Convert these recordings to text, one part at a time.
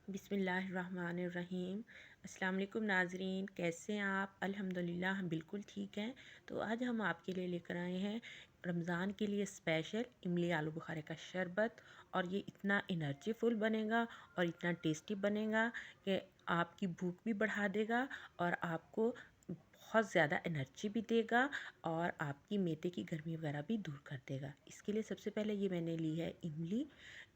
बिस्मिल्लाहिर्रहमानिर्रहीम। अस्सलाम वालेकुम नाज़रीन, कैसे हैं आप? अल्हम्दुलिल्लाह हम बिल्कुल ठीक हैं। तो आज हम आपके लिए लेकर आए हैं रमज़ान के लिए स्पेशल इमली आलू बुखारे का शरबत। और ये इतना एनर्जीफुल बनेगा और इतना टेस्टी बनेगा कि आपकी भूख भी बढ़ा देगा और आपको बहुत ज़्यादा एनर्जी भी देगा और आपकी मैदे की गर्मी वगैरह भी दूर कर देगा। इसके लिए सबसे पहले ये मैंने ली है इमली।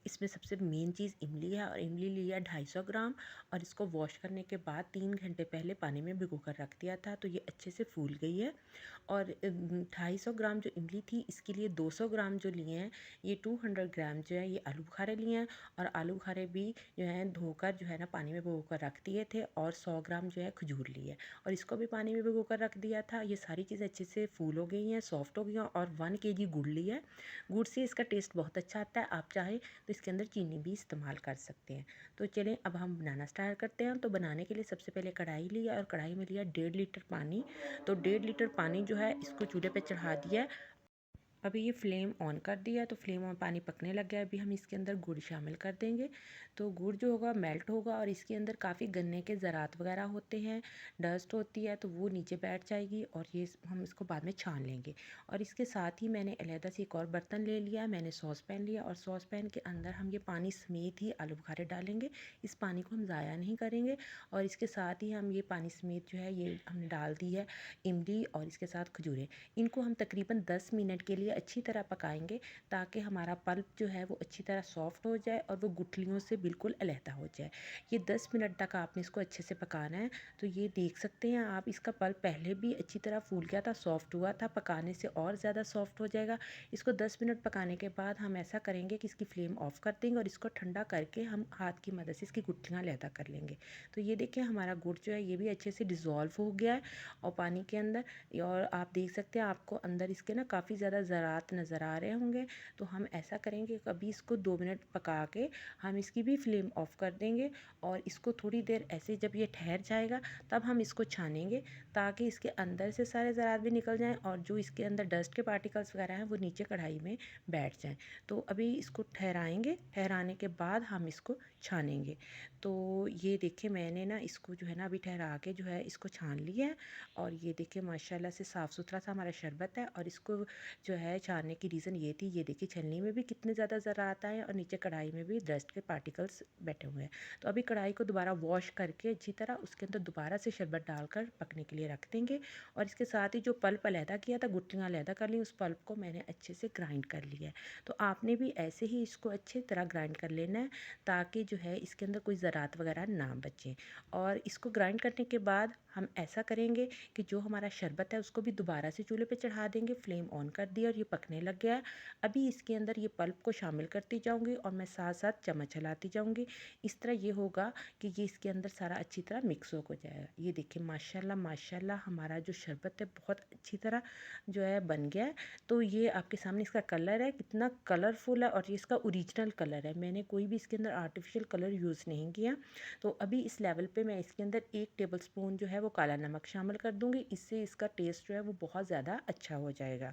इसमें सबसे मेन चीज़ इमली है और इमली लिया 250 ग्राम। और इसको वॉश करने के बाद 3 घंटे पहले पानी में भिगो कर रख दिया था, तो ये अच्छे से फूल गई है। और 250 ग्राम जो इमली थी, इसके लिए 200 ग्राम जो लिए हैं, ये 200 ग्राम जो है ये आलू बुखारे लिए हैं। और आलू बुखारे भी जो है धोकर जो है ना पानी में भिगो कर रख दिए थे। और 100 ग्राम जो है खजूर ली है और इसको भी पानी में भिगो कर रख दिया था। ये सारी चीज़ें अच्छे से फूल हो गई हैं, सॉफ्ट हो गई हैं। और 1 kg गुड़ लिया है। गुड़ से इसका टेस्ट बहुत अच्छा आता है। आप चाहें तो इसके अंदर चीनी भी इस्तेमाल कर सकते हैं। तो चलें अब हम बनाना स्टार्ट करते हैं। तो बनाने के लिए सबसे पहले कढ़ाई लिया और कढ़ाई में लिया 1.5 लीटर पानी। तो 1.5 लीटर पानी जो है इसको चूल्हे पे चढ़ा दिया है। अभी ये फ्लेम ऑन कर दिया है, तो फ्लेम ऑन, पानी पकने लग गया है। अभी हम इसके अंदर गुड़ शामिल कर देंगे। तो गुड़ जो होगा मेल्ट होगा और इसके अंदर काफ़ी गन्ने के ज़रात वगैरह होते हैं, डस्ट होती है, तो वो नीचे बैठ जाएगी और ये हम इसको बाद में छान लेंगे। और इसके साथ ही मैंने अलहदा से एक और बर्तन ले लिया है। मैंने सॉस पैन लिया और सॉस पैन के अंदर हम ये पानी समेत ही आलू बुखारे डालेंगे। इस पानी को हम ज़ाया नहीं करेंगे। और इसके साथ ही हम ये पानी समेत जो है ये हमने डाल दी है इमली और इसके साथ खजूरें। इनको हम तकरीबन 10 मिनट के लिए अच्छी तरह पकाएंगे, ताकि हमारा पल्प जो है वो अच्छी तरह सॉफ्ट हो जाए और वो गुठलियों से बिल्कुल अलहदा हो जाए। ये 10 मिनट तक आपने इसको अच्छे से पकाना है। तो ये देख सकते हैं आप, इसका पल्प पहले भी अच्छी तरह फूल गया था, सॉफ्ट हुआ था, पकाने से और ज़्यादा सॉफ्ट हो जाएगा। इसको 10 मिनट पकाने के बाद हम ऐसा करेंगे कि इसकी फ्लेम ऑफ कर देंगे और इसको ठंडा करके हम हाथ की मदद से इसकी गुठलियाँ अलहदा कर लेंगे। तो ये देखिए हमारा गुड़ जो है ये भी अच्छे से डिज़ोल्व हो गया है और पानी के अंदर। और आप देख सकते हैं आपको अंदर इसके ना काफ़ी ज़्यादा ज़रात नज़र आ रहे होंगे। तो हम ऐसा करेंगे कि अभी इसको 2 मिनट पका के हम इसकी भी फ्लेम ऑफ कर देंगे। और इसको थोड़ी देर ऐसे जब ये ठहर जाएगा तब हम इसको छानेंगे, ताकि इसके अंदर से सारे ज़रात भी निकल जाएं और जो इसके अंदर डस्ट के पार्टिकल्स वगैरह हैं वो नीचे कढ़ाई में बैठ जाएं। तो अभी इसको ठहराएंगे, ठहराने के बाद हम इसको छानेंगे। तो ये देखिए मैंने ना इसको जो है ना अभी ठहरा के जो है इसको छान लिया है। और ये देखिए माशाल्लाह से साफ़ सुथरा सा हमारा शरबत है। और इसको जो है छानने की रीज़न ये थी, ये देखिए छलनी में भी कितने ज़्यादा ज़रात आए हैं और नीचे कढ़ाई में भी डस्ट के पार्टिकल्स बैठे हुए हैं। तो अभी कढ़ाई को दोबारा वॉश करके अच्छी तरह उसके अंदर दोबारा से शरबत डालकर पकने के लिए रख देंगे। और इसके साथ ही जो पल्प अलहदा किया था, गुठलियाँ अलहदा कर ली, उस पल्प को मैंने अच्छे से ग्राइंड कर लिया है। तो आपने भी ऐसे ही इसको अच्छी तरह ग्राइंड कर लेना है, ताकि जो है इसके अंदर कोई ज़रात वगैरह ना बचे। और इसको ग्राइंड करने के बाद हम ऐसा करेंगे कि जो हमारा शरबत है उसको भी दोबारा से चूल्हे पे चढ़ा देंगे। फ्लेम ऑन कर दिया और ये पकने लग गया है। अभी इसके अंदर ये पल्प को शामिल करती जाऊंगी और मैं साथ साथ चम्मच चलाती जाऊंगी। इस तरह ये होगा कि ये इसके अंदर सारा अच्छी तरह मिक्स हो जाएगा। ये देखिए माशाल्लाह माशाल्लाह हमारा जो शरबत है बहुत अच्छी तरह जो है बन गया है। तो ये आपके सामने इसका कलर है, कितना कलरफुल है और ये इसका ओरिजिनल कलर है। मैंने कोई भी इसके अंदर आर्टिफिशियल कलर यूज़ नहीं किया। तो अभी इस लेवल पे मैं इसके अंदर 1 टेबलस्पून जो है वो काला नमक शामिल कर दूंगी। इससे इसका टेस्ट जो है वो बहुत ज़्यादा अच्छा हो जाएगा।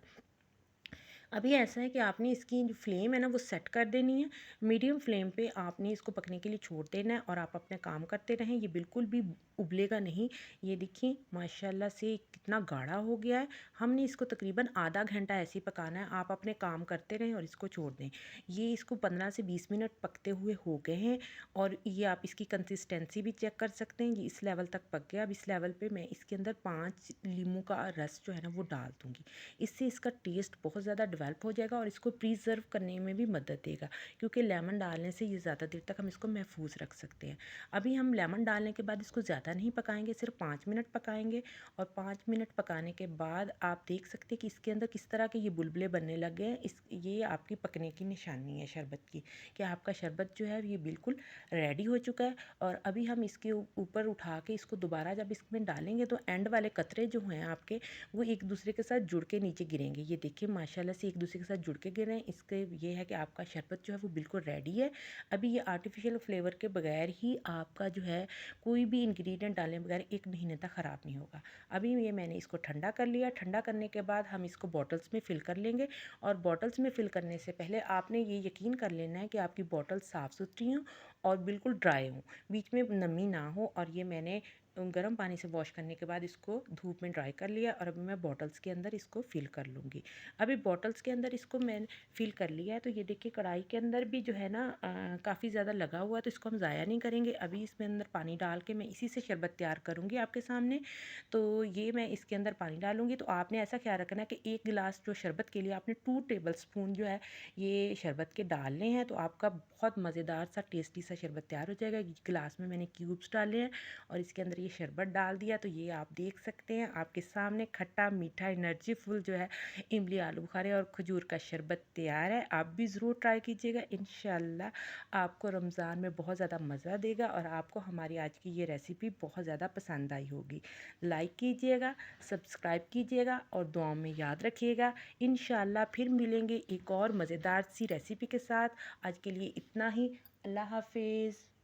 अभी ऐसा है कि आपने इसकी जो फ्लेम है ना वो सेट कर देनी है। मीडियम फ्लेम पे आपने इसको पकने के लिए छोड़ देना है और आप अपने काम करते रहें। ये बिल्कुल भी उबलेगा नहीं। ये देखिए माशाल्लाह से कितना गाढ़ा हो गया है। हमने इसको तकरीबन आधा घंटा ऐसे ही पकाना है। आप अपने काम करते रहें और इसको छोड़ दें। ये इसको 15 से 20 मिनट पकते हुए हो गए हैं। और ये आप इसकी कंसिस्टेंसी भी चेक कर सकते हैं। ये इस लेवल तक पक गया। अब इस लेवल पे मैं इसके अंदर 5 नींबू का रस जो है ना वो डाल दूँगी। इससे इसका टेस्ट बहुत ज़्यादा डेवलप हो जाएगा और इसको प्रिजर्व करने में भी मदद देगा, क्योंकि लेमन डालने से ये ज़्यादा देर तक हम इसको महफूज रख सकते हैं। अभी हम लेमन डालने के बाद इसको ज़्यादा नहीं पकाएंगे, सिर्फ 5 मिनट पकाएंगे। और 5 मिनट पकाने के बाद आप देख सकते हैं कि इसके अंदर किस तरह के ये बुलबुले बनने लग गए हैं। ये आपकी पकने की निशानी है शरबत की, कि आपका शरबत जो है ये बिल्कुल रेडी हो चुका है। और अभी हम इसके ऊपर उठा के इसको दोबारा जब इसमें डालेंगे तो एंड वाले कतरे जो हैं आपके वो एक दूसरे के साथ जुड़ के नीचे गिरेंगे। ये देखिए माशाल्लाह से एक दूसरे के साथ जुड़ के गिर रहे हैं। इसके ये है कि आपका शरबत जो है वो बिल्कुल रेडी है। अभी ये आर्टिफिशियल फ्लेवर के बगैर ही आपका जो है कोई भी इंग्रेडिएंट डालने बगैर 1 महीने तक ख़राब नहीं होगा। अभी ये मैंने इसको ठंडा कर लिया। ठंडा करने के बाद हम इसको बॉटल्स में फ़िल कर लेंगे। और बॉटल्स में फ़िल करने से पहले आपने ये यकीन कर लेना है कि आपकी बॉटल साफ़ सुथरी हों और बिल्कुल ड्राई हो, बीच में नमी ना हो। और ये मैंने गर्म पानी से वॉश करने के बाद इसको धूप में ड्राई कर लिया और अभी मैं बॉटल्स के अंदर इसको फ़िल कर लूँगी। अभी बॉटल्स के अंदर इसको मैंने फ़िल कर लिया है। तो ये देखिए कढ़ाई के अंदर भी जो है ना काफ़ी ज़्यादा लगा हुआ है, तो इसको हम ज़ाया नहीं करेंगे। अभी इसमें अंदर पानी डाल के मैं इसी से शरबत तैयार करूँगी आपके सामने। तो ये मैं इसके अंदर पानी डालूँगी। तो आपने ऐसा ख्याल रखना है कि 1 गिलास जो शरबत के लिए आपने 2 टेबल स्पून जो है ये शरबत के डालने हैं, तो आपका बहुत मज़ेदार सा टेस्टी सा शरबत तैयार हो जाएगा। गिलास में मैंने क्यूब्स डाले हैं और इसके अंदर ये शरबत डाल दिया। तो ये आप देख सकते हैं आपके सामने खट्टा मीठा एनर्जी फुल जो है इमली आलू बुखारे और खजूर का शरबत तैयार है। आप भी ज़रूर ट्राई कीजिएगा, इंशाल्लाह आपको रमज़ान में बहुत ज़्यादा मज़ा देगा और आपको हमारी आज की ये रेसिपी बहुत ज़्यादा पसंद आई होगी। लाइक कीजिएगा, सब्सक्राइब कीजिएगा और दुआओं में याद रखिएगा। इंशाल्लाह फिर मिलेंगे एक और मज़ेदार सी रेसिपी के साथ। आज के लिए इतना ही। अल्लाह हाफिज़।